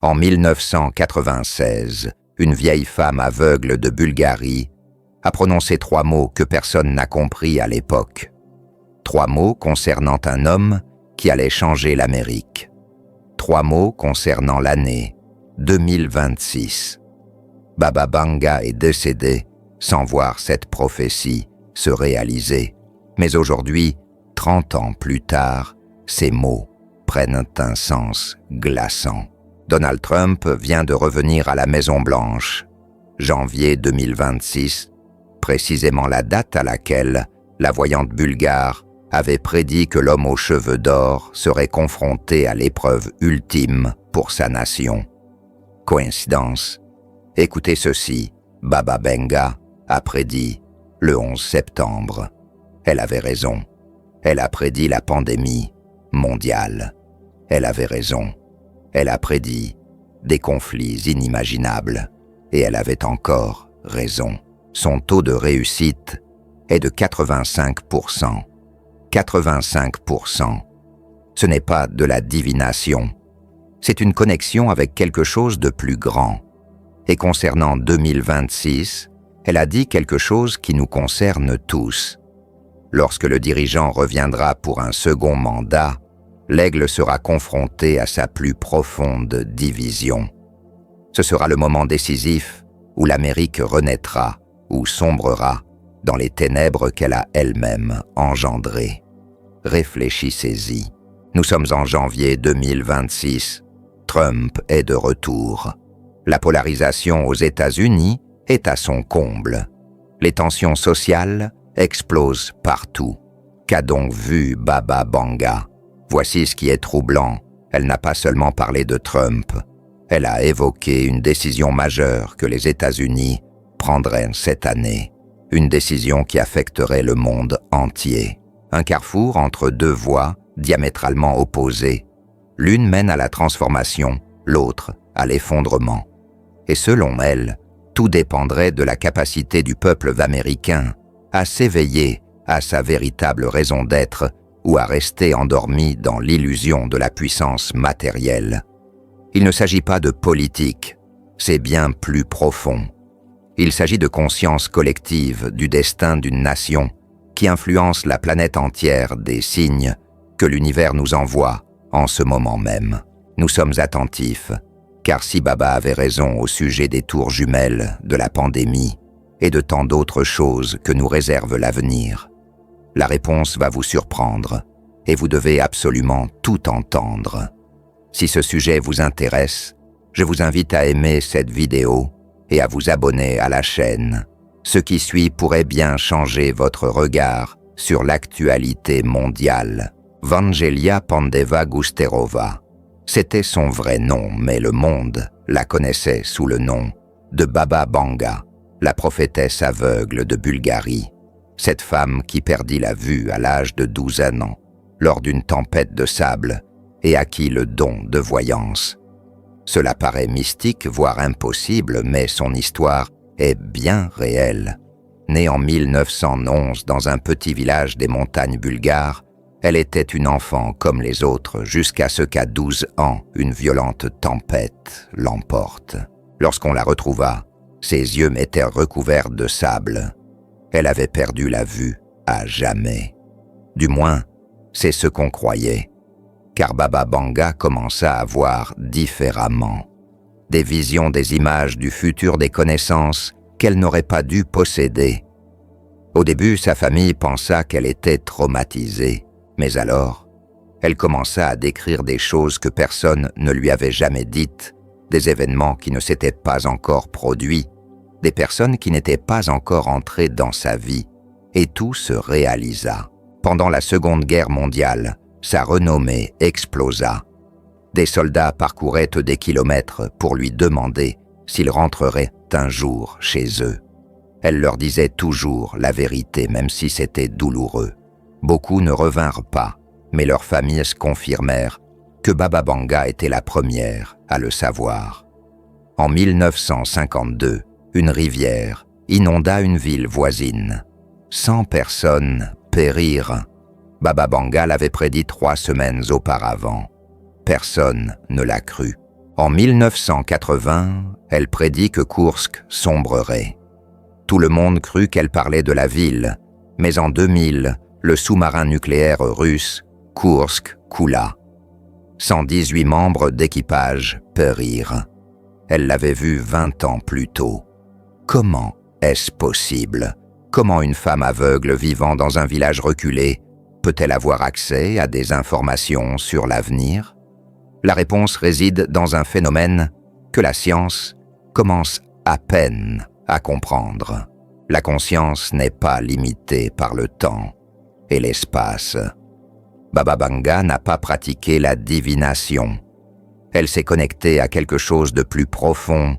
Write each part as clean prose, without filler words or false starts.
En 1996, une vieille femme aveugle de Bulgarie a prononcé 3 mots que personne n'a compris à l'époque. 3 mots concernant un homme qui allait changer l'Amérique. 3 mots concernant l'année 2026. Baba Banga est décédé sans voir cette prophétie se réaliser. Mais aujourd'hui, 30 ans plus tard, ces mots prennent un sens glaçant. Donald Trump vient de revenir à la Maison-Blanche. Janvier 2026, précisément la date à laquelle la voyante bulgare avait prédit que l'homme aux cheveux d'or serait confronté à l'épreuve ultime pour sa nation. Coïncidence? Écoutez ceci, Baba Banga a prédit le 11 septembre. Elle avait raison. Elle a prédit la pandémie mondiale. Elle avait raison. Elle a prédit des conflits inimaginables. Et elle avait encore raison. Son taux de réussite est de 85%. 85%. Ce n'est pas de la divination. C'est une connexion avec quelque chose de plus grand. Et concernant 2026, elle a dit quelque chose qui nous concerne tous. Lorsque le dirigeant reviendra pour un second mandat, l'aigle sera confronté à sa plus profonde division. Ce sera le moment décisif où l'Amérique renaîtra ou sombrera dans les ténèbres qu'elle a elle-même engendrées. Réfléchissez-y. Nous sommes en janvier 2026. Trump est de retour. La polarisation aux États-Unis est à son comble. Les tensions sociales explosent partout. Qu'a donc vu Baba Banga? Voici ce qui est troublant. Elle n'a pas seulement parlé de Trump. Elle a évoqué une décision majeure que les États-Unis prendraient cette année. Une décision qui affecterait le monde entier. Un carrefour entre 2 voies diamétralement opposées. L'une mène à la transformation, l'autre à l'effondrement. Et selon elle, tout dépendrait de la capacité du peuple américain à s'éveiller à sa véritable raison d'être ou à rester endormi dans l'illusion de la puissance matérielle. Il ne s'agit pas de politique, c'est bien plus profond. Il s'agit de conscience collective du destin d'une nation qui influence la planète entière des signes que l'univers nous envoie en ce moment même. Nous sommes attentifs, car si Baba avait raison au sujet des tours jumelles, de la pandémie et de tant d'autres choses que nous réserve l'avenir, la réponse va vous surprendre et vous devez absolument tout entendre. Si ce sujet vous intéresse, je vous invite à aimer cette vidéo et à vous abonner à la chaîne. Ce qui suit pourrait bien changer votre regard sur l'actualité mondiale. Vangelia Pandeva-Gusterova. C'était son vrai nom, mais le monde la connaissait sous le nom de Baba Banga, la prophétesse aveugle de Bulgarie. Cette femme qui perdit la vue à l'âge de 12 ans lors d'une tempête de sable et acquit le don de voyance. Cela paraît mystique, voire impossible, mais son histoire est bien réelle. Née en 1911 dans un petit village des montagnes bulgares, elle était une enfant comme les autres jusqu'à ce qu'à 12 ans, une violente tempête l'emporte. Lorsqu'on la retrouva, ses yeux étaient recouverts de sable. Elle avait perdu la vue à jamais. Du moins, c'est ce qu'on croyait, car Baba Banga commença à voir différemment. Des visions, des images du futur, des connaissances qu'elle n'aurait pas dû posséder. Au début, sa famille pensa qu'elle était traumatisée, mais alors, elle commença à décrire des choses que personne ne lui avait jamais dites, des événements qui ne s'étaient pas encore produits, des personnes qui n'étaient pas encore entrées dans sa vie, et tout se réalisa. Pendant la Seconde Guerre mondiale, sa renommée explosa. Des soldats parcouraient des kilomètres pour lui demander s'il rentrerait un jour chez eux. Elle leur disait toujours la vérité, même si c'était douloureux. Beaucoup ne revinrent pas, mais leurs familles se confirmèrent que Baba Banga était la première à le savoir. En 1952, une rivière inonda une ville voisine. 100 personnes périrent. Baba Banga l'avait prédit 3 semaines auparavant. Personne ne l'a cru. En 1980, elle prédit que Koursk sombrerait. Tout le monde crut qu'elle parlait de la ville, mais en 2000, le sous-marin nucléaire russe Koursk coula. 118 membres d'équipage périrent. Elle l'avait vu 20 ans plus tôt. Comment est-ce possible? Comment une femme aveugle vivant dans un village reculé peut-elle avoir accès à des informations sur l'avenir? La réponse réside dans un phénomène que la science commence à peine à comprendre. La conscience n'est pas limitée par le temps et l'espace. Baba Vanga n'a pas pratiqué la divination. Elle s'est connectée à quelque chose de plus profond,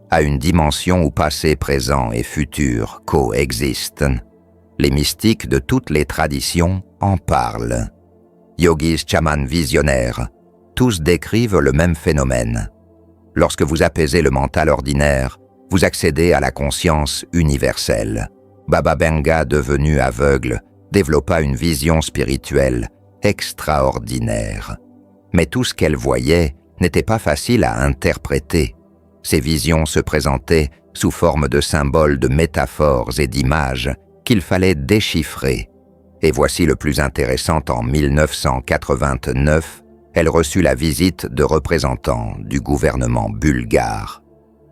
à une dimension où passé, présent et futur coexistent. Les mystiques de toutes les traditions en parlent. Yogis, chamans, visionnaires, tous décrivent le même phénomène. Lorsque vous apaisez le mental ordinaire, vous accédez à la conscience universelle. Baba Vanga, devenu aveugle, développa une vision spirituelle extraordinaire. Mais tout ce qu'elle voyait n'était pas facile à interpréter. Ces visions se présentaient sous forme de symboles, de métaphores et d'images qu'il fallait déchiffrer. Et voici le plus intéressant: en 1989, elle reçut la visite de représentants du gouvernement bulgare.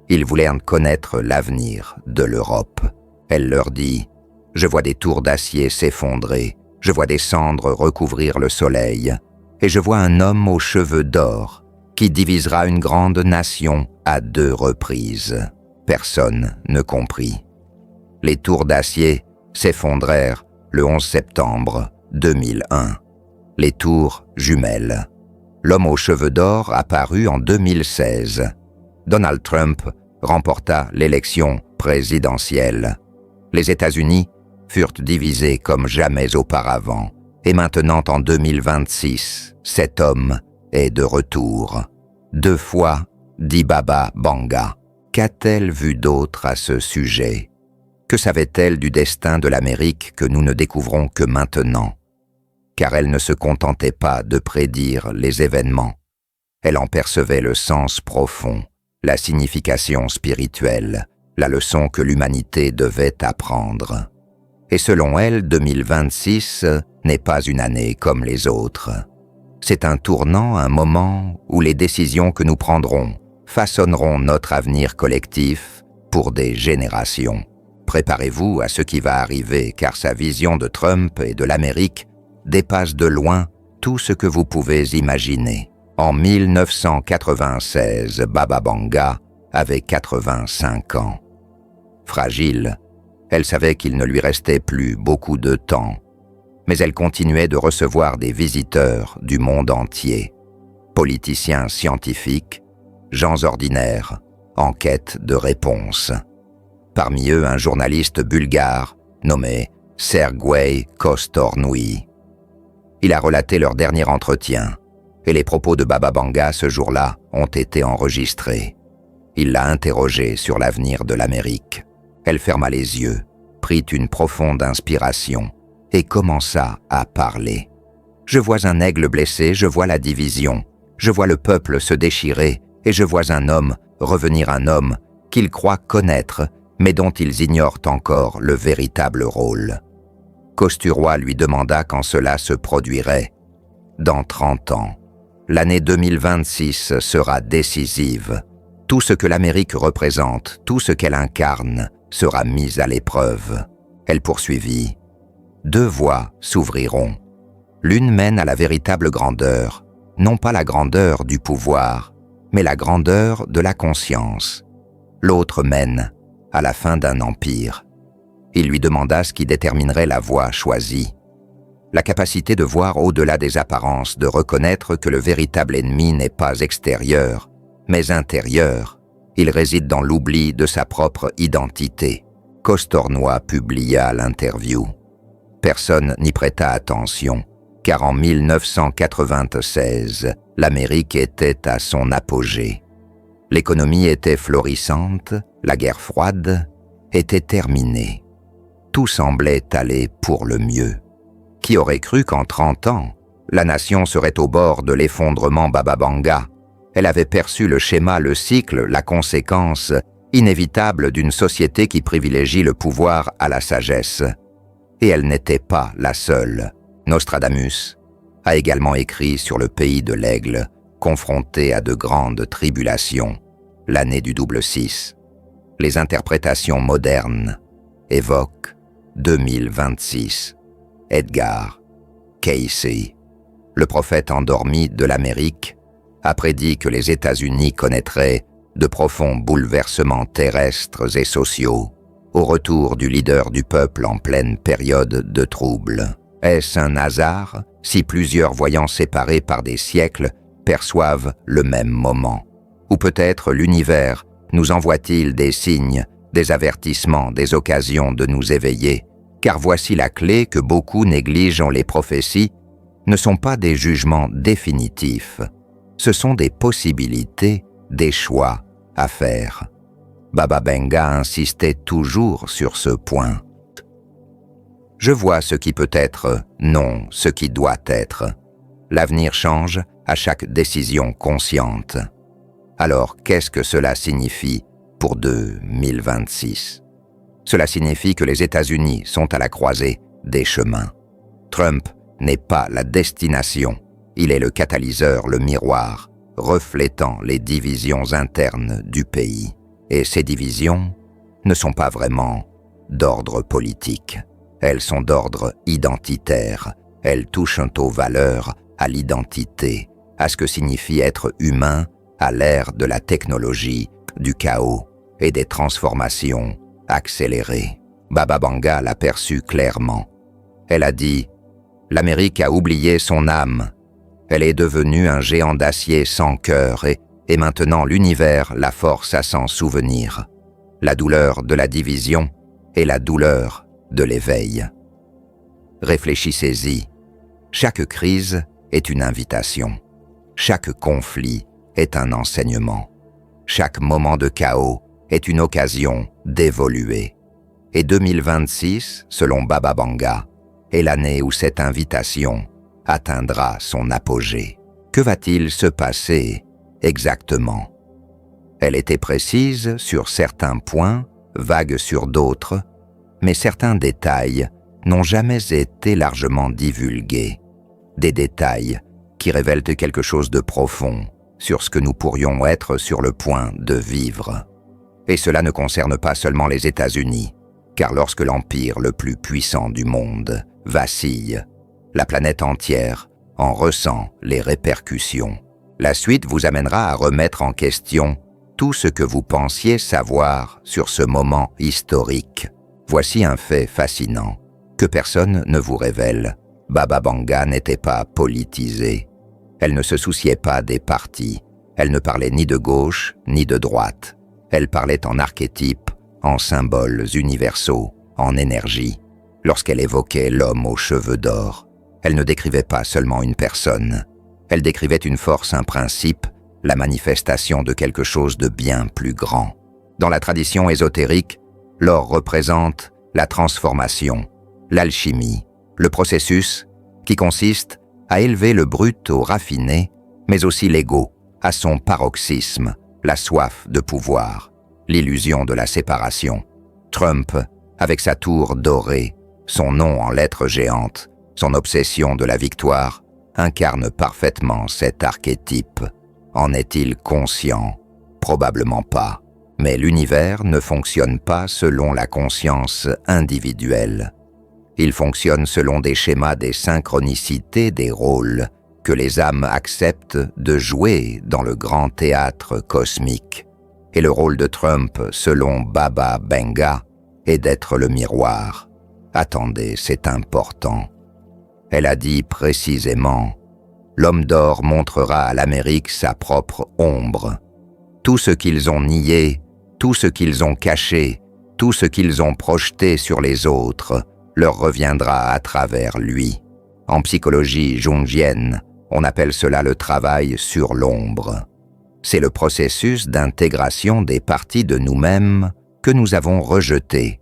Ils voulaient connaître l'avenir de l'Europe. Elle leur dit: « Je vois des tours d'acier s'effondrer, je vois des cendres recouvrir le soleil, et je vois un homme aux cheveux d'or qui divisera une grande nation à 2 reprises. » Personne ne comprit. Les tours d'acier s'effondrèrent le 11 septembre 2001. Les tours jumelles. L'homme aux cheveux d'or apparut en 2016. Donald Trump remporta l'élection présidentielle. Les États-Unis furent divisés comme jamais auparavant. Et maintenant, en 2026, cet homme est de retour. 2 fois, dit Baba Vanga. Qu'a-t-elle vu d'autre à ce sujet? Que savait-elle du destin de l'Amérique que nous ne découvrons que maintenant? Car elle ne se contentait pas de prédire les événements. Elle en percevait le sens profond, la signification spirituelle, la leçon que l'humanité devait apprendre. Et selon elle, 2026 n'est pas une année comme les autres. C'est un tournant, un moment où les décisions que nous prendrons façonneront notre avenir collectif pour des générations. Préparez-vous à ce qui va arriver, car sa vision de Trump et de l'Amérique dépasse de loin tout ce que vous pouvez imaginer. En 1996, Baba Vanga avait 85 ans. Fragile, elle savait qu'il ne lui restait plus beaucoup de temps, mais elle continuait de recevoir des visiteurs du monde entier, politiciens scientifiques, gens ordinaires, en quête de réponses. Parmi eux, un journaliste bulgare nommé Sergueï Kostornoui. Il a relaté leur dernier entretien, et les propos de Baba Vanga ce jour-là ont été enregistrés. Il l'a interrogée sur l'avenir de l'Amérique. Elle ferma les yeux, prit une profonde inspiration et commença à parler. « Je vois un aigle blessé, je vois la division, je vois le peuple se déchirer et je vois un homme revenir un homme qu'ils croient connaître mais dont ils ignorent encore le véritable rôle. » Kosturoy lui demanda quand cela se produirait. « Dans 30 ans, l'année 2026 sera décisive. Tout ce que l'Amérique représente, tout ce qu'elle incarne, sera mis à l'épreuve. » Elle poursuivit. « 2 voies s'ouvriront. L'une mène à la véritable grandeur, non pas la grandeur du pouvoir, mais la grandeur de la conscience. L'autre mène à la fin d'un empire. » Il lui demanda ce qui déterminerait la voie choisie. La capacité de voir au-delà des apparences, de reconnaître que le véritable ennemi n'est pas extérieur, mais intérieur. Il réside dans l'oubli de sa propre identité. Kostornoy publia l'interview. Personne n'y prêta attention, car en 1996, l'Amérique était à son apogée. L'économie était florissante, la guerre froide était terminée. Tout semblait aller pour le mieux. Qui aurait cru qu'en 30 ans, la nation serait au bord de l'effondrement? Baba Vanga Elle avait perçu le schéma, le cycle, la conséquence inévitable d'une société qui privilégie le pouvoir à la sagesse. Et elle n'était pas la seule. Nostradamus a également écrit sur le pays de l'aigle, confronté à de grandes tribulations, l'année du double 6. Les interprétations modernes évoquent 2026. Edgar Cayce, le prophète endormi de l'Amérique, a prédit que les États-Unis connaîtraient de profonds bouleversements terrestres et sociaux au retour du leader du peuple en pleine période de troubles. Est-ce un hasard si plusieurs voyants séparés par des siècles perçoivent le même moment? Ou peut-être l'univers nous envoie-t-il des signes, des avertissements, des occasions de nous éveiller? Car voici la clé que beaucoup négligent en les prophéties, ne sont pas des jugements définitifs. Ce sont des possibilités, des choix à faire. Baba Benga insistait toujours sur ce point. Je vois ce qui peut être, non ce qui doit être. L'avenir change à chaque décision consciente. Alors, qu'est-ce que cela signifie pour 2026? Cela signifie que les États-Unis sont à la croisée des chemins. Trump n'est pas la destination, il est le catalyseur, le miroir, reflétant les divisions internes du pays. Et ces divisions ne sont pas vraiment d'ordre politique. Elles sont d'ordre identitaire. Elles touchent aux valeurs, à l'identité, à ce que signifie être humain à l'ère de la technologie, du chaos et des transformations accélérées. Baba Vanga l'a perçu clairement. Elle a dit « L'Amérique a oublié son âme. Elle est devenue un géant d'acier sans cœur et maintenant l'univers la force à s'en souvenir. La douleur de la division et la douleur de l'éveil. » Réfléchissez-y. Chaque crise est une invitation. Chaque conflit est un enseignement. Chaque moment de chaos est une occasion d'évoluer. Et 2026, selon Baba Vanga, est l'année où cette invitation atteindra son apogée. Que va-t-il se passer exactement? Elle était précise sur certains points, vague sur d'autres, mais certains détails n'ont jamais été largement divulgués. Des détails qui révèlent quelque chose de profond sur ce que nous pourrions être sur le point de vivre. Et cela ne concerne pas seulement les États-Unis, car lorsque l'empire le plus puissant du monde vacille, la planète entière en ressent les répercussions. La suite vous amènera à remettre en question tout ce que vous pensiez savoir sur ce moment historique. Voici un fait fascinant que personne ne vous révèle. Baba Vanga n'était pas politisée. Elle ne se souciait pas des partis. Elle ne parlait ni de gauche ni de droite. Elle parlait en archétypes, en symboles universaux, en énergie. Lorsqu'elle évoquait l'homme aux cheveux d'or, elle ne décrivait pas seulement une personne. Elle décrivait une force, un principe, la manifestation de quelque chose de bien plus grand. Dans la tradition ésotérique, l'or représente la transformation, l'alchimie, le processus qui consiste à élever le brut au raffiné, mais aussi l'ego à son paroxysme, la soif de pouvoir, l'illusion de la séparation. Trump, avec sa tour dorée, son nom en lettres géantes, son obsession de la victoire, incarne parfaitement cet archétype. En est-il conscient? Probablement pas. Mais l'univers ne fonctionne pas selon la conscience individuelle. Il fonctionne selon des schémas, des synchronicités, des rôles que les âmes acceptent de jouer dans le grand théâtre cosmique. Et le rôle de Trump, selon Baba Vanga, est d'être le miroir. Attendez, c'est important. Elle a dit précisément « L'homme d'or montrera à l'Amérique sa propre ombre. Tout ce qu'ils ont nié, tout ce qu'ils ont caché, tout ce qu'ils ont projeté sur les autres leur reviendra à travers lui. » En psychologie jungienne, on appelle cela le travail sur l'ombre. C'est le processus d'intégration des parties de nous-mêmes que nous avons rejetées.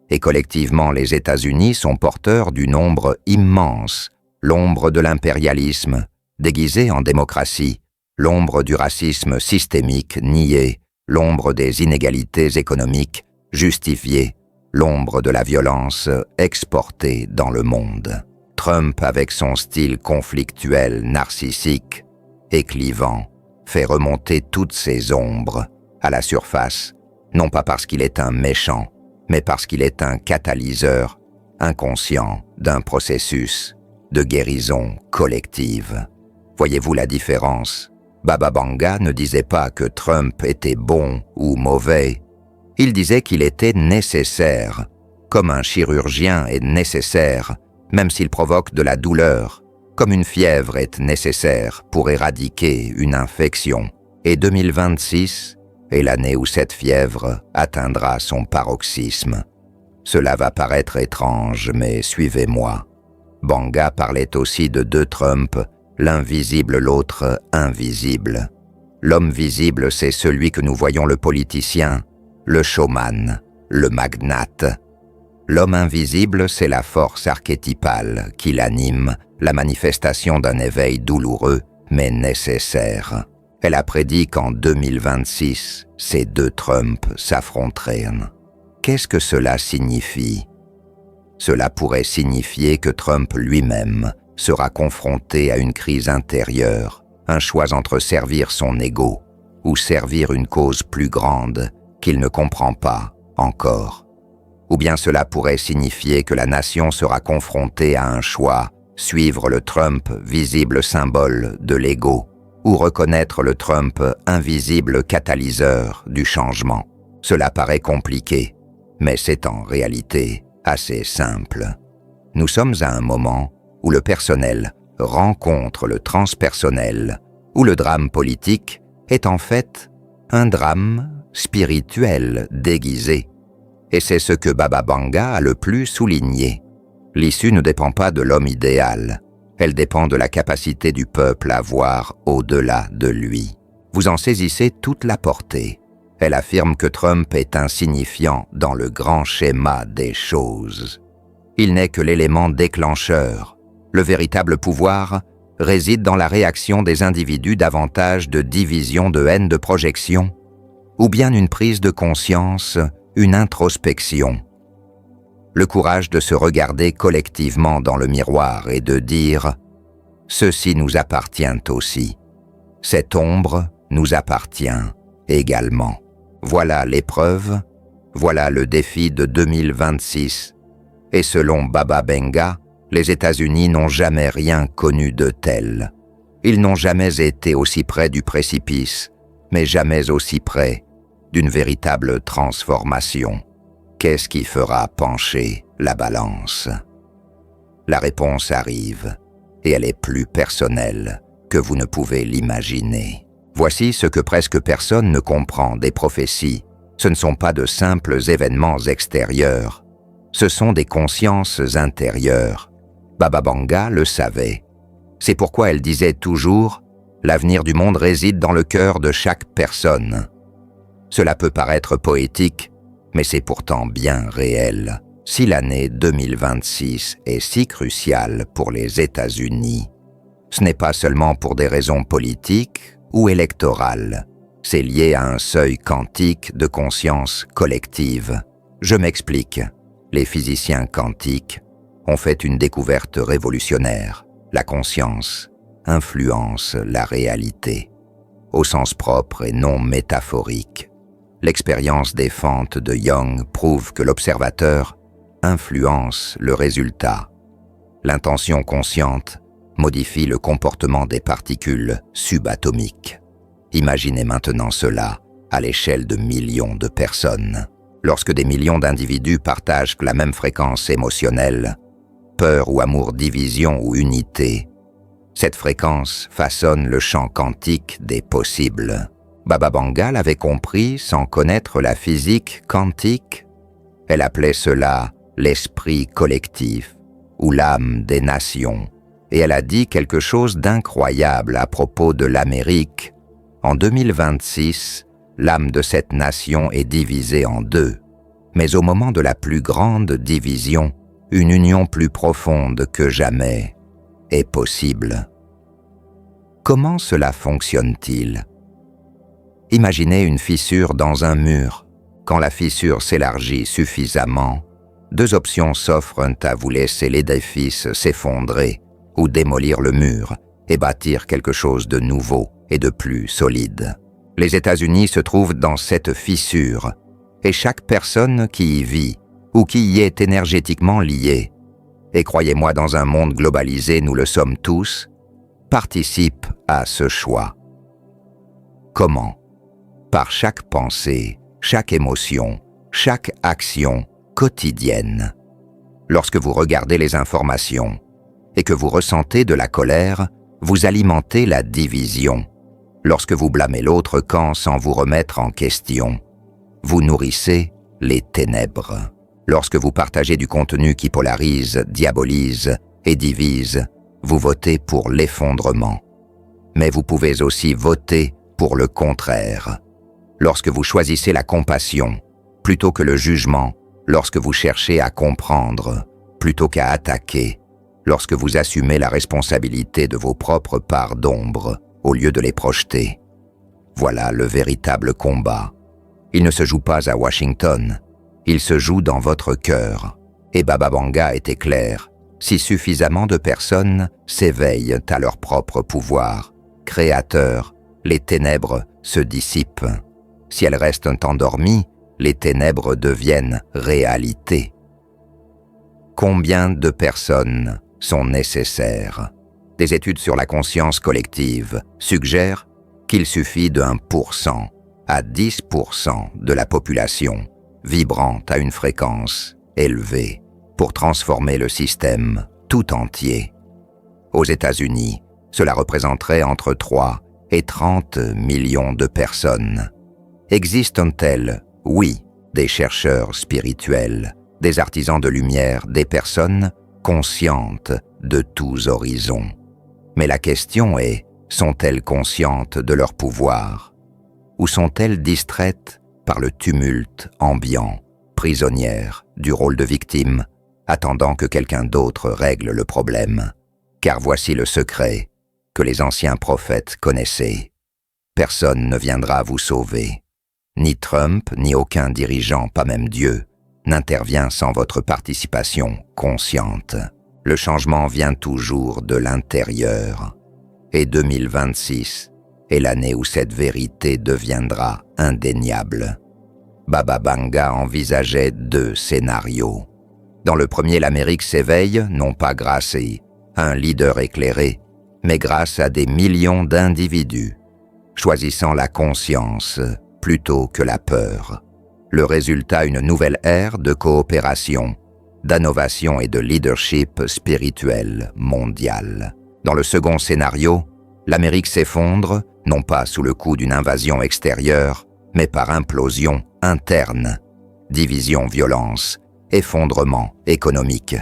Et collectivement, les États-Unis sont porteurs d'une ombre immense, l'ombre de l'impérialisme, déguisée en démocratie, l'ombre du racisme systémique niée, l'ombre des inégalités économiques justifiées, l'ombre de la violence exportée dans le monde. Trump, avec son style conflictuel, narcissique et clivant, fait remonter toutes ces ombres à la surface, non pas parce qu'il est un méchant, mais parce qu'il est un catalyseur inconscient d'un processus de guérison collective. Voyez-vous la différence? Baba Vanga ne disait pas que Trump était bon ou mauvais. Il disait qu'il était nécessaire, comme un chirurgien est nécessaire, même s'il provoque de la douleur, comme une fièvre est nécessaire pour éradiquer une infection. Et 2026 est l'année où cette fièvre atteindra son paroxysme. Cela va paraître étrange, mais suivez-moi. Vanga parlait aussi de deux Trump, l'un visible, l'autre invisible. L'homme visible, c'est celui que nous voyons, le politicien, le showman, le magnate. L'homme invisible, c'est la force archétypale qui l'anime, la manifestation d'un éveil douloureux, mais nécessaire. Elle a prédit qu'en 2026, ces deux Trump s'affronteraient. Qu'est-ce que cela signifie? Cela pourrait signifier que Trump lui-même sera confronté à une crise intérieure, un choix entre servir son ego ou servir une cause plus grande qu'il ne comprend pas encore. Ou bien cela pourrait signifier que la nation sera confrontée à un choix, suivre le Trump visible symbole de l'ego, ou reconnaître le Trump invisible catalyseur du changement. Cela paraît compliqué, mais c'est en réalité assez simple. Nous sommes à un moment où le personnel rencontre le transpersonnel, où le drame politique est en fait un drame spirituel déguisé. Et c'est ce que Baba Vanga a le plus souligné. L'issue ne dépend pas de l'homme idéal, elle dépend de la capacité du peuple à voir au-delà de lui. Vous en saisissez toute la portée. Elle affirme que Trump est insignifiant dans le grand schéma des choses. Il n'est que l'élément déclencheur. Le véritable pouvoir réside dans la réaction des individus davantage de division, de haine, de projection, ou bien une prise de conscience, une introspection. Le courage de se regarder collectivement dans le miroir et de dire « Ceci nous appartient aussi. Cette ombre nous appartient également. » Voilà l'épreuve, voilà le défi de 2026. Et selon Baba Vanga, les États-Unis n'ont jamais rien connu de tel. Ils n'ont jamais été aussi près du précipice, mais jamais aussi près d'une véritable transformation. Qu'est-ce qui fera pencher la balance? La réponse arrive, et elle est plus personnelle que vous ne pouvez l'imaginer. Voici ce que presque personne ne comprend des prophéties. Ce ne sont pas de simples événements extérieurs, ce sont des consciences intérieures. Baba Vanga le savait. C'est pourquoi elle disait toujours « L'avenir du monde réside dans le cœur de chaque personne ». Cela peut paraître poétique, mais c'est pourtant bien réel. Si l'année 2026 est si cruciale pour les États-Unis, ce n'est pas seulement pour des raisons politiques ou électorales. C'est lié à un seuil quantique de conscience collective. Je m'explique. Les physiciens quantiques ont fait une découverte révolutionnaire. La conscience influence la réalité, au sens propre et non métaphorique. L'expérience des fentes de Young prouve que l'observateur influence le résultat. L'intention consciente modifie le comportement des particules subatomiques. Imaginez maintenant cela à l'échelle de millions de personnes. Lorsque des millions d'individus partagent la même fréquence émotionnelle, peur ou amour, division ou unité, cette fréquence façonne le champ quantique des possibles. Baba Vanga l'avait compris sans connaître la physique quantique. Elle appelait cela l'esprit collectif ou l'âme des nations. Et elle a dit quelque chose d'incroyable à propos de l'Amérique. En 2026, l'âme de cette nation est divisée en deux. Mais au moment de la plus grande division, une union plus profonde que jamais est possible. Comment cela fonctionne-t-il? Imaginez une fissure dans un mur. Quand la fissure s'élargit suffisamment, deux options s'offrent à vous: laisser l'édifice s'effondrer ou démolir le mur et bâtir quelque chose de nouveau et de plus solide. Les États-Unis se trouvent dans cette fissure et chaque personne qui y vit ou qui y est énergétiquement liée, et croyez-moi, dans un monde globalisé, nous le sommes tous, participe à ce choix. Comment? Par chaque pensée, chaque émotion, chaque action quotidienne. Lorsque vous regardez les informations et que vous ressentez de la colère, vous alimentez la division. Lorsque vous blâmez l'autre camp sans vous remettre en question, vous nourrissez les ténèbres. Lorsque vous partagez du contenu qui polarise, diabolise et divise, vous votez pour l'effondrement. Mais vous pouvez aussi voter pour le contraire. Lorsque vous choisissez la compassion plutôt que le jugement, lorsque vous cherchez à comprendre plutôt qu'à attaquer, lorsque vous assumez la responsabilité de vos propres parts d'ombre au lieu de les projeter. Voilà le véritable combat. Il ne se joue pas à Washington, il se joue dans votre cœur. Et Baba Vanga était clair: si suffisamment de personnes s'éveillent à leur propre pouvoir créateur, les ténèbres se dissipent. Si elles restent endormies, les ténèbres deviennent réalité. Combien de personnes sont nécessaires? Des études sur la conscience collective suggèrent qu'il suffit de 1% à 10% de la population vibrant à une fréquence élevée pour transformer le système tout entier. Aux États-Unis, cela représenterait entre 3 et 30 millions de personnes. Existent-elles? Oui, des chercheurs spirituels, des artisans de lumière, des personnes conscientes de tous horizons. Mais la question est, sont-elles conscientes de leur pouvoir? Ou sont-elles distraites par le tumulte ambiant, prisonnières du rôle de victime, attendant que quelqu'un d'autre règle le problème? Car voici le secret que les anciens prophètes connaissaient. Personne ne viendra vous sauver. Ni Trump, ni aucun dirigeant, pas même Dieu, n'intervient sans votre participation consciente. Le changement vient toujours de l'intérieur. Et 2026 est l'année où cette vérité deviendra indéniable. Baba Vanga envisageait 2 scénarios. Dans le premier, l'Amérique s'éveille, non pas grâce à un leader éclairé, mais grâce à des millions d'individus, choisissant la conscience plutôt que la peur. Le résultat, une nouvelle ère de coopération, d'innovation et de leadership spirituel mondial. Dans le second scénario, l'Amérique s'effondre, non pas sous le coup d'une invasion extérieure, mais par implosion interne, division, violence, effondrement économique,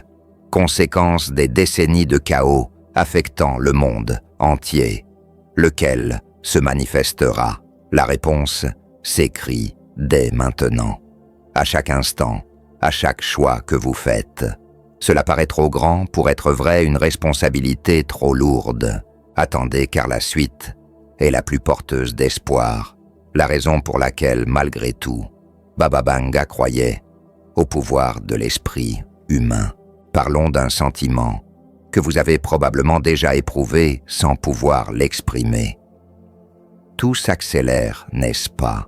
conséquence des décennies de chaos affectant le monde entier. Lequel se manifestera? La réponse s'écrit dès maintenant. À chaque instant, à chaque choix que vous faites. Cela paraît trop grand pour être vrai, une responsabilité trop lourde. Attendez, car la suite est la plus porteuse d'espoir. La raison pour laquelle, malgré tout, Baba Vanga croyait au pouvoir de l'esprit humain. Parlons d'un sentiment que vous avez probablement déjà éprouvé sans pouvoir l'exprimer. Tout s'accélère, n'est-ce pas?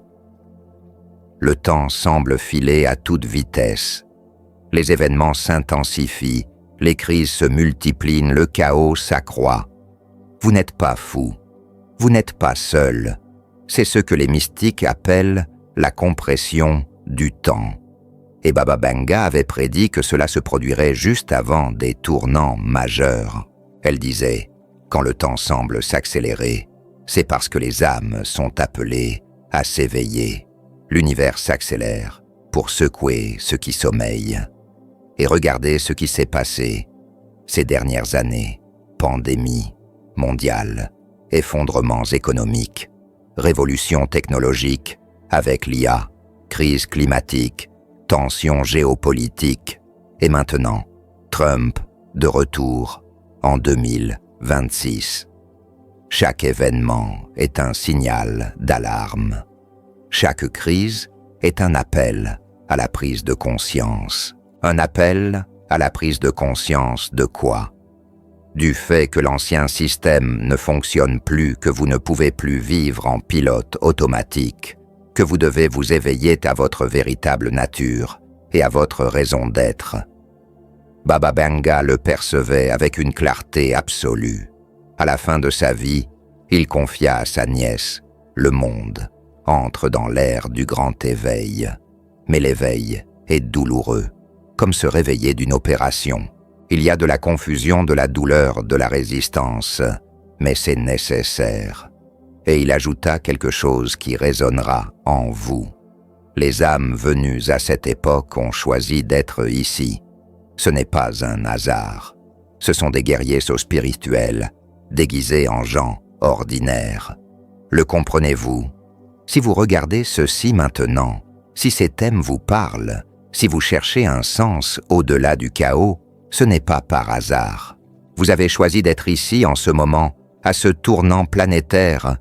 Le temps semble filer à toute vitesse. Les événements s'intensifient, les crises se multiplient, le chaos s'accroît. Vous n'êtes pas fou, vous n'êtes pas seul. C'est ce que les mystiques appellent la compression du temps. Et Baba Vanga avait prédit que cela se produirait juste avant des tournants majeurs. Elle disait, quand le temps semble s'accélérer, c'est parce que les âmes sont appelées à s'éveiller. L'univers s'accélère pour secouer ceux qui sommeillent. Et regardez ce qui s'est passé ces dernières années. Pandémie mondiale, effondrements économiques, révolution technologique avec l'IA, crise climatique, tensions géopolitiques, et maintenant, Trump de retour en 2026. Chaque événement est un signal d'alarme. Chaque crise est un appel à la prise de conscience. Un appel à la prise de conscience de quoi? Du fait que l'ancien système ne fonctionne plus, que vous ne pouvez plus vivre en pilote automatique, que vous devez vous éveiller à votre véritable nature et à votre raison d'être. Baba Vanga le percevait avec une clarté absolue. À la fin de sa vie, il confia à sa nièce: le monde entre dans l'ère du grand éveil. Mais l'éveil est douloureux, comme se réveiller d'une opération. Il y a de la confusion, de la douleur, de la résistance, mais c'est nécessaire. Et il ajouta quelque chose qui résonnera en vous. Les âmes venues à cette époque ont choisi d'être ici. Ce n'est pas un hasard. Ce sont des guerriers spirituels, déguisés en gens ordinaires. Le comprenez-vous? Si vous regardez ceci maintenant, si ces thèmes vous parlent, si vous cherchez un sens au-delà du chaos, ce n'est pas par hasard. Vous avez choisi d'être ici en ce moment, à ce tournant planétaire,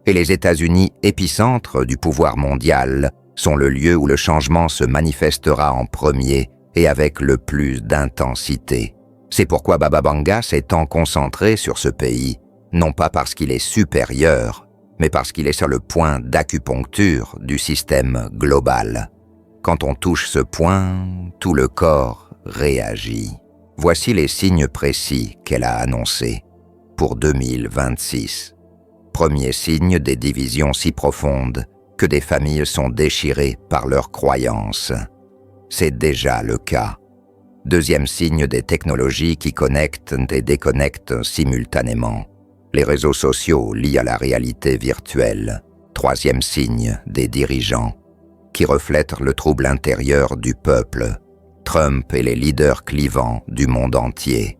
et les États-Unis, épicentre du pouvoir mondial, sont le lieu où le changement se manifestera en premier et avec le plus d'intensité. C'est pourquoi Baba Vanga s'est tant concentré sur ce pays, non pas parce qu'il est supérieur, mais parce qu'il est sur le point d'acupuncture du système global. Quand on touche ce point, tout le corps réagit. Voici les signes précis qu'elle a annoncés pour 2026. Premier signe des divisions si profondes que des familles sont déchirées par leurs croyances. C'est déjà le cas. Deuxième signe des technologies qui connectent et déconnectent simultanément. Les réseaux sociaux liés à la réalité virtuelle. Troisième signe des dirigeants qui reflètent le trouble intérieur du peuple. Trump et les leaders clivants du monde entier.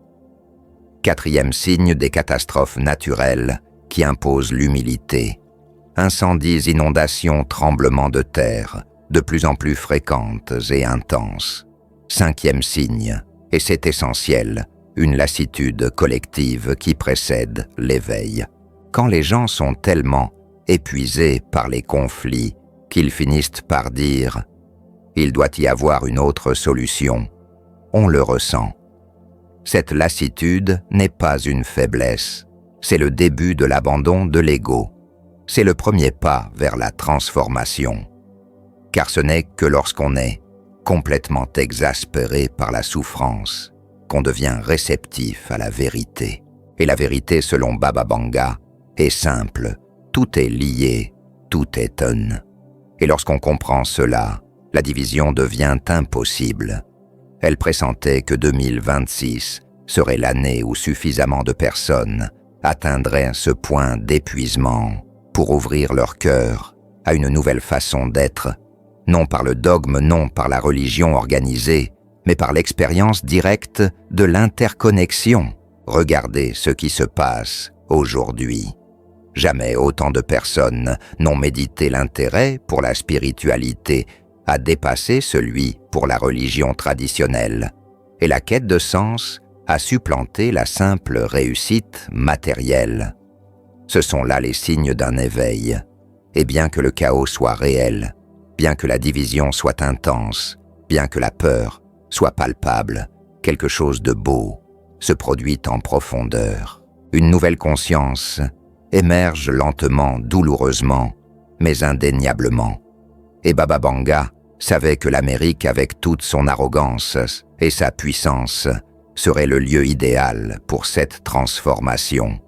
Quatrième signe des catastrophes naturelles qui imposent l'humilité. Incendies, inondations, tremblements de terre, de plus en plus fréquentes et intenses. Cinquième signe, et c'est essentiel, une lassitude collective qui précède l'éveil. Quand les gens sont tellement épuisés par les conflits qu'ils finissent par dire « il doit y avoir une autre solution », on le ressent. Cette lassitude n'est pas une faiblesse, c'est le début de l'abandon de l'ego. C'est le premier pas vers la transformation. Car ce n'est que lorsqu'on est complètement exaspéré par la souffrance qu'on devient réceptif à la vérité. Et la vérité, selon Baba Vanga, est simple. Tout est lié, tout est un. Et lorsqu'on comprend cela, la division devient impossible. Elle pressentait que 2026 serait l'année où suffisamment de personnes atteindraient ce point d'épuisement pour ouvrir leur cœur à une nouvelle façon d'être, non par le dogme, non par la religion organisée, mais par l'expérience directe de l'interconnexion. Regardez ce qui se passe aujourd'hui. Jamais autant de personnes n'ont médité l'intérêt pour la spiritualité à dépasser celui pour la religion traditionnelle, et la quête de sens a supplanté la simple réussite matérielle. Ce sont là les signes d'un éveil, et bien que le chaos soit réel, bien que la division soit intense, bien que la peur soit palpable, quelque chose de beau se produit en profondeur. Une nouvelle conscience émerge lentement, douloureusement, mais indéniablement. Et Baba Vanga savait que l'Amérique, avec toute son arrogance et sa puissance, serait le lieu idéal pour cette transformation.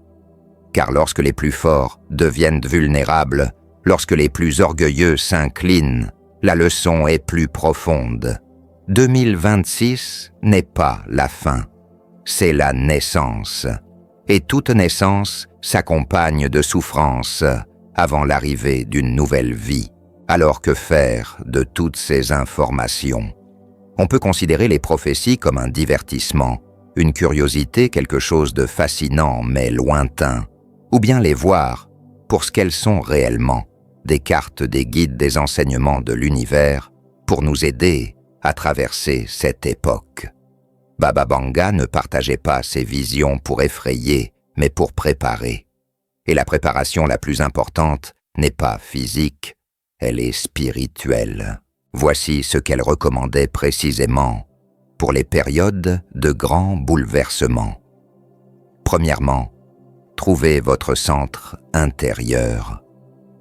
Car lorsque les plus forts deviennent vulnérables, lorsque les plus orgueilleux s'inclinent, la leçon est plus profonde. 2026 n'est pas la fin, c'est la naissance. Et toute naissance s'accompagne de souffrance avant l'arrivée d'une nouvelle vie. Alors que faire de toutes ces informations? On peut considérer les prophéties comme un divertissement, une curiosité, quelque chose de fascinant mais lointain, ou bien les voir pour ce qu'elles sont réellement, des cartes, des guides, des enseignements de l'univers pour nous aider à traverser cette époque. Baba Vanga ne partageait pas ses visions pour effrayer, mais pour préparer. Et la préparation la plus importante n'est pas physique, elle est spirituelle. Voici ce qu'elle recommandait précisément pour les périodes de grands bouleversements. Premièrement, trouvez votre centre intérieur.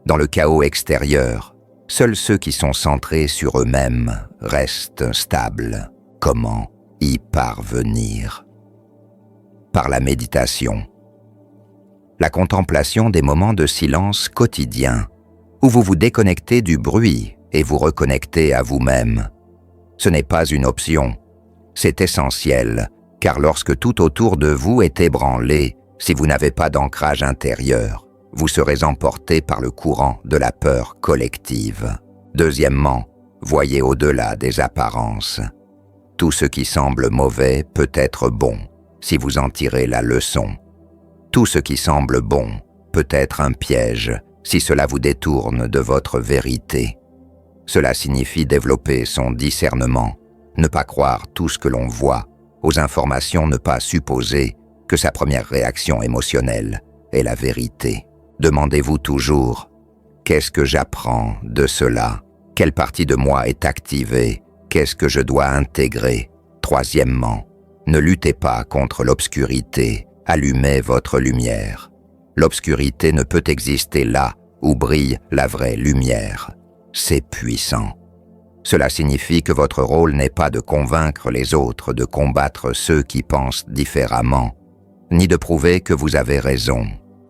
Dans le chaos extérieur, seuls ceux qui sont centrés sur eux-mêmes restent stables. Comment y parvenir? Par la méditation. La contemplation des moments de silence quotidiens, où vous vous déconnectez du bruit et vous reconnectez à vous-même. Ce n'est pas une option, c'est essentiel, car lorsque tout autour de vous est ébranlé, si vous n'avez pas d'ancrage intérieur, vous serez emporté par le courant de la peur collective. Deuxièmement, voyez au-delà des apparences. Tout ce qui semble mauvais peut être bon, si vous en tirez la leçon. Tout ce qui semble bon peut être un piège, si cela vous détourne de votre vérité. Cela signifie développer son discernement, ne pas croire tout ce que l'on voit, aux informations ne pas supposer que sa première réaction émotionnelle est la vérité. Demandez-vous toujours « Qu'est-ce que j'apprends de cela? Quelle partie de moi est activée? Qu'est-ce que je dois intégrer ?» Troisièmement, ne luttez pas contre l'obscurité, allumez votre lumière. L'obscurité ne peut exister là où brille la vraie lumière. C'est puissant. Cela signifie que votre rôle n'est pas de convaincre les autres de combattre ceux qui pensent différemment, ni de prouver que vous avez raison.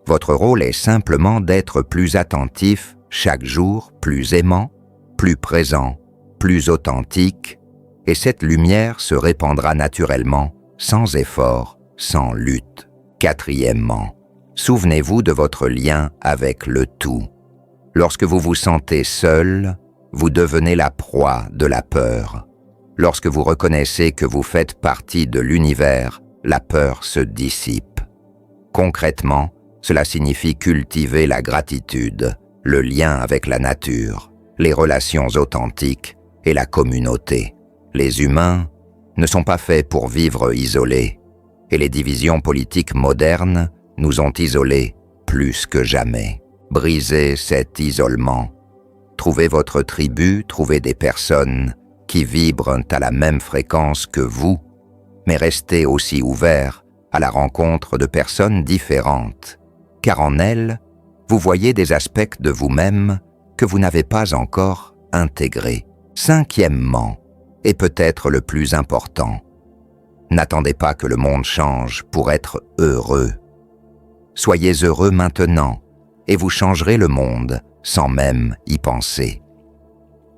Votre rôle est simplement d'être plus attentif chaque jour, plus aimant, plus présent, plus authentique, et cette lumière se répandra naturellement, sans effort, sans lutte. Quatrièmement, souvenez-vous de votre lien avec le tout. Lorsque vous vous sentez seul, vous devenez la proie de la peur. Lorsque vous reconnaissez que vous faites partie de l'univers, la peur se dissipe. Concrètement, cela signifie cultiver la gratitude, le lien avec la nature, les relations authentiques et la communauté. Les humains ne sont pas faits pour vivre isolés, et les divisions politiques modernes nous ont isolés plus que jamais. Brisez cet isolement. Trouvez votre tribu, trouvez des personnes qui vibrent à la même fréquence que vous, mais restez aussi ouverts à la rencontre de personnes différentes, car en elles, vous voyez des aspects de vous-même que vous n'avez pas encore intégrés. Cinquièmement, et peut-être le plus important, n'attendez pas que le monde change pour être heureux. Soyez heureux maintenant, et vous changerez le monde sans même y penser.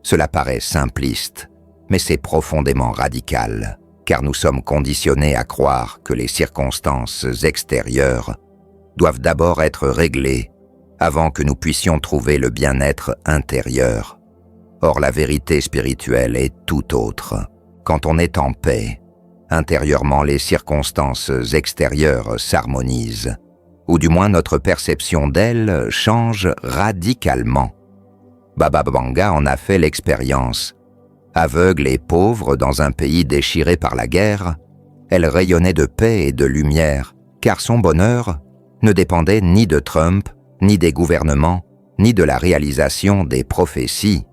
Cela paraît simpliste, mais c'est profondément radical, car nous sommes conditionnés à croire que les circonstances extérieures doivent d'abord être réglées avant que nous puissions trouver le bien-être intérieur. Or, la vérité spirituelle est tout autre. Quand on est en paix, intérieurement les circonstances extérieures s'harmonisent, ou du moins notre perception d'elles change radicalement. Baba Vanga en a fait l'expérience. Aveugle et pauvre dans un pays déchiré par la guerre, elle rayonnait de paix et de lumière, car son bonheur ne dépendait ni de Trump, ni des gouvernements, ni de la réalisation des prophéties.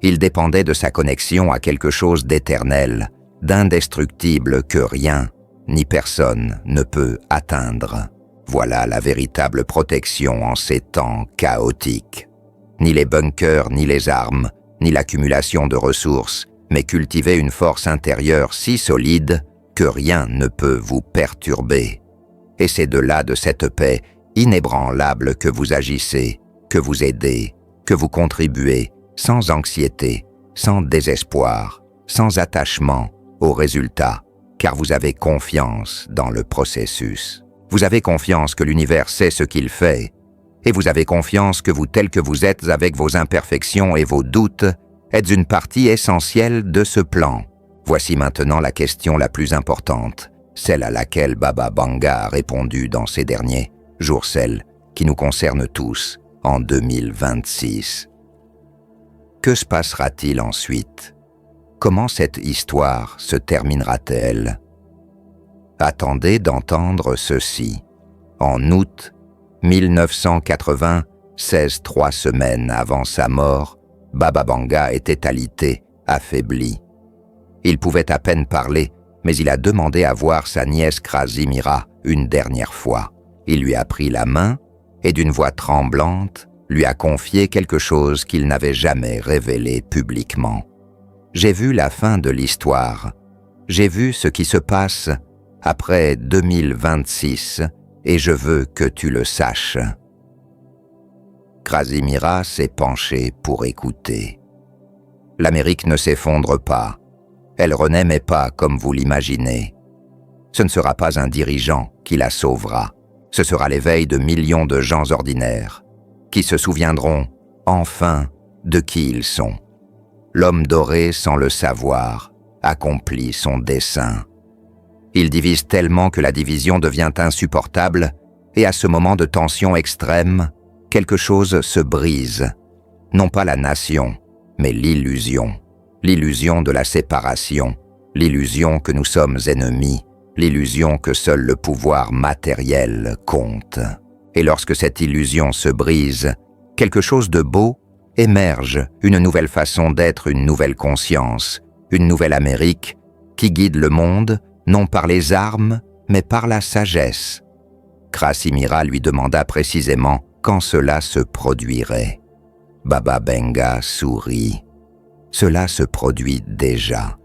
Il dépendait de sa connexion à quelque chose d'éternel, d'indestructible que rien, ni personne ne peut atteindre. Voilà la véritable protection en ces temps chaotiques. Ni les bunkers, ni les armes, ni l'accumulation de ressources, mais cultiver une force intérieure si solide que rien ne peut vous perturber. Et c'est de là, de cette paix inébranlable, que vous agissez, que vous aidez, que vous contribuez, sans anxiété, sans désespoir, sans attachement au résultat, car vous avez confiance dans le processus. Vous avez confiance que l'univers sait ce qu'il fait, et vous avez confiance que vous, tel que vous êtes, avec vos imperfections et vos doutes, êtes une partie essentielle de ce plan. Voici maintenant la question la plus importante, celle à laquelle Baba Vanga a répondu dans ces derniers jours, celle qui nous concerne tous en 2026. Que se passera-t-il ensuite? Comment cette histoire se terminera-t-elle? Attendez d'entendre ceci. En août 1996, 3 semaines avant sa mort, Baba Vanga était alité, affaibli. Il pouvait à peine parler, mais il a demandé à voir sa nièce Krasimira une dernière fois. Il lui a pris la main et d'une voix tremblante, lui a confié quelque chose qu'il n'avait jamais révélé publiquement. « J'ai vu la fin de l'histoire. J'ai vu ce qui se passe après 2026 et je veux que tu le saches. » Krasimira s'est penchée pour écouter. L'Amérique ne s'effondre pas. Elle renaît mais pas comme vous l'imaginez. Ce ne sera pas un dirigeant qui la sauvera. Ce sera l'éveil de millions de gens ordinaires qui se souviendront enfin de qui ils sont. L'homme doré, sans le savoir, accomplit son dessein. Il divise tellement que la division devient insupportable et à ce moment de tension extrême, quelque chose se brise. Non pas la nation, mais l'illusion. L'illusion de la séparation, l'illusion que nous sommes ennemis, l'illusion que seul le pouvoir matériel compte. Et lorsque cette illusion se brise, quelque chose de beau émerge, une nouvelle façon d'être, une nouvelle conscience, une nouvelle Amérique qui guide le monde, non par les armes, mais par la sagesse. Krasimira lui demanda précisément quand cela se produirait. Baba Vanga sourit. Cela se produit déjà,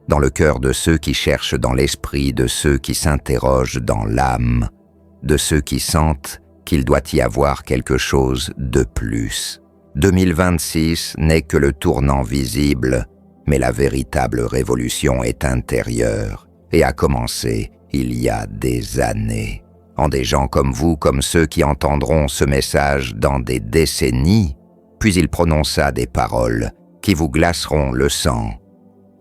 dans le cœur de ceux qui cherchent dans l'esprit, de ceux qui s'interrogent dans l'âme, de ceux qui sentent qu'il doit y avoir quelque chose de plus. 2026 n'est que le tournant visible, mais la véritable révolution est intérieure et a commencé il y a des années. En des gens comme vous, comme ceux qui entendront ce message dans des décennies, puis il prononça des paroles qui vous glaceront le sang.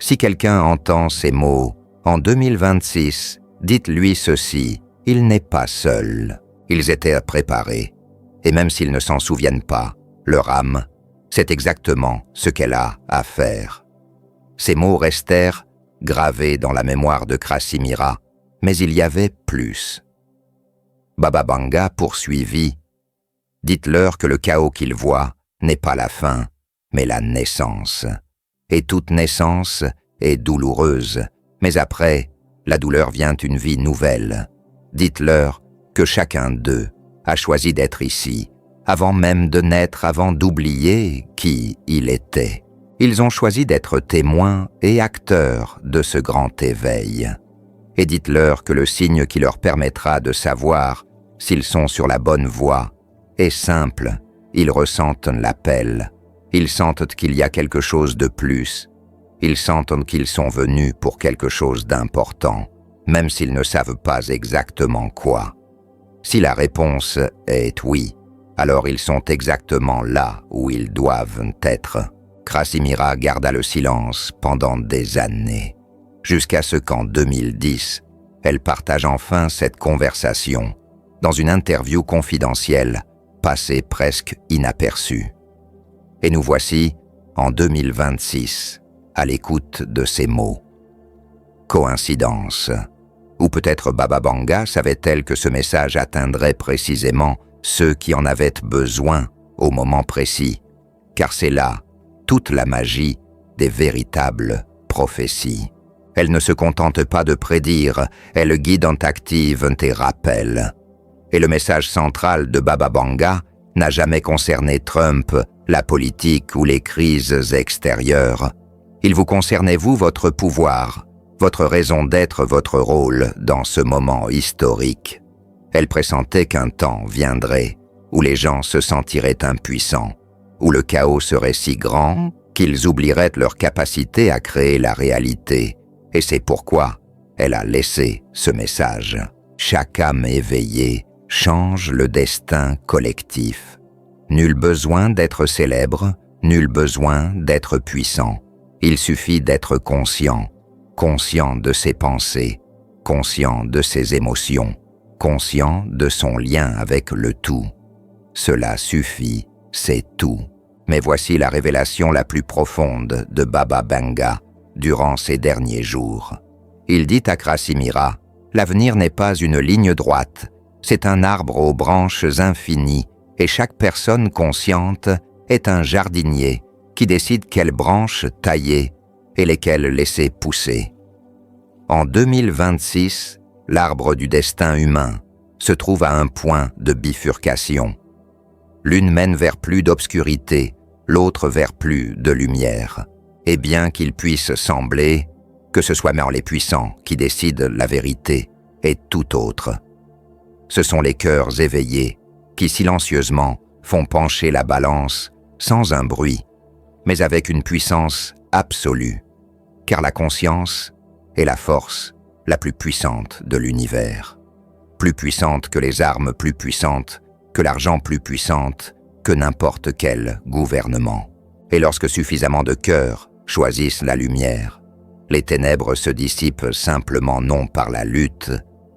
Si quelqu'un entend ces mots, en 2026, dites-lui ceci, il n'est pas seul. Ils étaient préparés, et même s'ils ne s'en souviennent pas, leur âme, c'est exactement ce qu'elle a à faire. Ces mots restèrent gravés dans la mémoire de Krasimira, mais il y avait plus. Baba Vanga poursuivit. Dites-leur que le chaos qu'ils voient n'est pas la fin, mais la naissance. Et toute naissance est douloureuse, mais après, la douleur vient une vie nouvelle. Dites-leur que chacun d'eux a choisi d'être ici, avant même de naître, avant d'oublier qui il était. Ils ont choisi d'être témoins et acteurs de ce grand éveil. Et dites-leur que le signe qui leur permettra de savoir s'ils sont sur la bonne voie est simple. Ils ressentent l'appel. Ils sentent qu'il y a quelque chose de plus. Ils sentent qu'ils sont venus pour quelque chose d'important, même s'ils ne savent pas exactement quoi. Si la réponse est oui, alors ils sont exactement là où ils doivent être. Krasimira garda le silence pendant des années, jusqu'à ce qu'en 2010, elle partage enfin cette conversation dans une interview confidentielle passée presque inaperçue. Et nous voici en 2026, à l'écoute de ces mots. Coïncidence. Ou peut-être Baba Vanga savait-elle que ce message atteindrait précisément ceux qui en avaient besoin au moment précis, car c'est là toute la magie des véritables prophéties. Elle ne se contente pas de prédire, elle guide en active tes rappels. Et le message central de Baba Vanga n'a jamais concerné Trump, la politique ou les crises extérieures. Il vous concernait, vous, votre pouvoir, votre raison d'être, votre rôle dans ce moment historique. Elle pressentait qu'un temps viendrait où les gens se sentiraient impuissants, où le chaos serait si grand qu'ils oublieraient leur capacité à créer la réalité. Et c'est pourquoi elle a laissé ce message. Chaque âme éveillée change le destin collectif. Nul besoin d'être célèbre, nul besoin d'être puissant. Il suffit d'être conscient, conscient de ses pensées, conscient de ses émotions, conscient de son lien avec le tout. Cela suffit, c'est tout. Mais voici la révélation la plus profonde de Baba Vanga durant ces derniers jours. Il dit à Krasimira, « L'avenir n'est pas une ligne droite, C'est un arbre aux branches infinies et chaque personne consciente est un jardinier qui décide quelles branches tailler et lesquelles laisser pousser. En 2026, l'arbre du destin humain se trouve à un point de bifurcation. L'une mène vers plus d'obscurité, l'autre vers plus de lumière. Et bien qu'il puisse sembler que ce soit les puissants qui décident la vérité et tout autre. Ce sont les cœurs éveillés qui silencieusement font pencher la balance sans un bruit, mais avec une puissance absolue, car la conscience est la force la plus puissante de l'univers, plus puissante que les armes plus puissantes, que l'argent plus puissante, que n'importe quel gouvernement. Et lorsque suffisamment de cœurs choisissent la lumière, les ténèbres se dissipent simplement non par la lutte,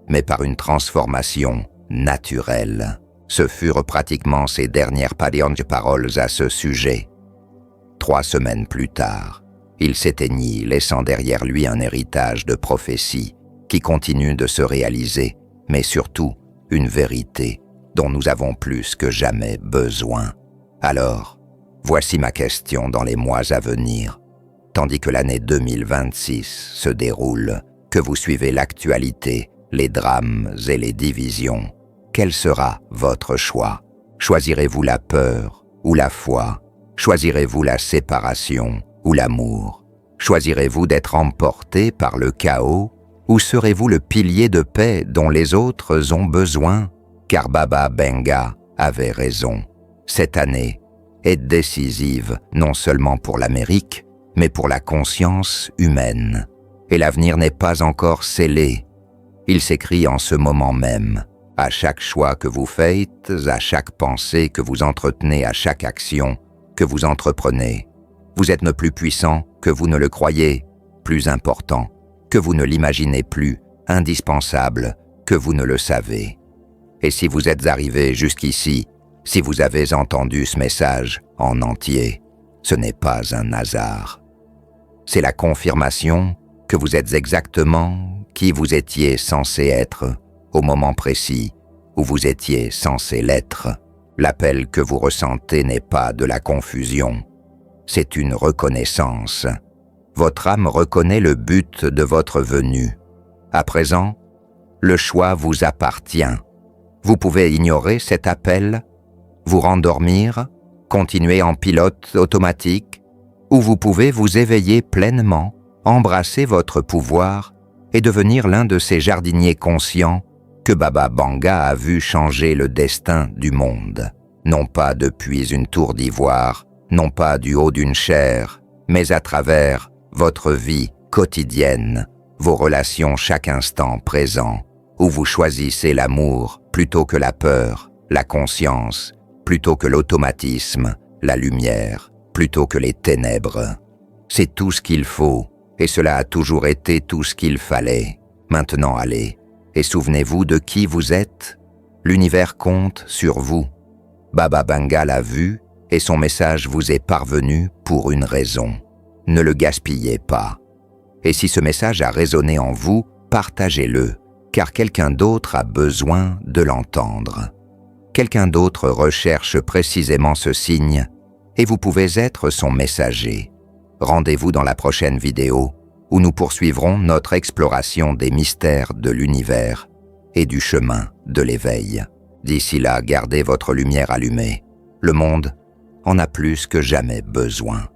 mais par une transformation naturelle. Ce furent pratiquement ses dernières paroles à ce sujet. 3 semaines plus tard, il s'éteignit, laissant derrière lui un héritage de prophéties qui continue de se réaliser, mais surtout une vérité dont nous avons plus que jamais besoin. Alors, voici ma question dans les mois à venir. Tandis que l'année 2026 se déroule, que vous suivez l'actualité, les drames et les divisions, quel sera votre choix? Choisirez-vous la peur ou la foi? Choisirez-vous la séparation ou l'amour? Choisirez-vous d'être emporté par le chaos ou serez-vous le pilier de paix dont les autres ont besoin? Car Baba Benga avait raison. Cette année est décisive non seulement pour l'Amérique, mais pour la conscience humaine. Et l'avenir n'est pas encore scellé. Il s'écrit en ce moment même. À chaque choix que vous faites, à chaque pensée que vous entretenez, à chaque action que vous entreprenez, vous êtes ne plus puissant que vous ne le croyez, plus important que vous ne l'imaginez plus, indispensable que vous ne le savez. Et si vous êtes arrivé jusqu'ici, si vous avez entendu ce message en entier, ce n'est pas un hasard. C'est la confirmation que vous êtes exactement qui vous étiez censé être au moment précis où vous étiez censé l'être. L'appel que vous ressentez n'est pas de la confusion, c'est une reconnaissance. Votre âme reconnaît le but de votre venue. À présent, le choix vous appartient. Vous pouvez ignorer cet appel, vous rendormir, continuer en pilote automatique, ou vous pouvez vous éveiller pleinement, embrasser votre pouvoir et devenir l'un de ces jardiniers conscients que Baba Benga a vu changer le destin du monde. Non pas depuis une tour d'ivoire, non pas du haut d'une chaire, mais à travers votre vie quotidienne, vos relations chaque instant présent, où vous choisissez l'amour plutôt que la peur, la conscience plutôt que l'automatisme, la lumière plutôt que les ténèbres. C'est tout ce qu'il faut, et cela a toujours été tout ce qu'il fallait. Maintenant allez, et souvenez-vous de qui vous êtes. L'univers compte sur vous. Baba Benga l'a vu, et son message vous est parvenu pour une raison. Ne le gaspillez pas. Et si ce message a résonné en vous, partagez-le, car quelqu'un d'autre a besoin de l'entendre. Quelqu'un d'autre recherche précisément ce signe, et vous pouvez être son messager. Rendez-vous dans la prochaine vidéo, où nous poursuivrons notre exploration des mystères de l'univers et du chemin de l'éveil. D'ici là, gardez votre lumière allumée. Le monde en a plus que jamais besoin.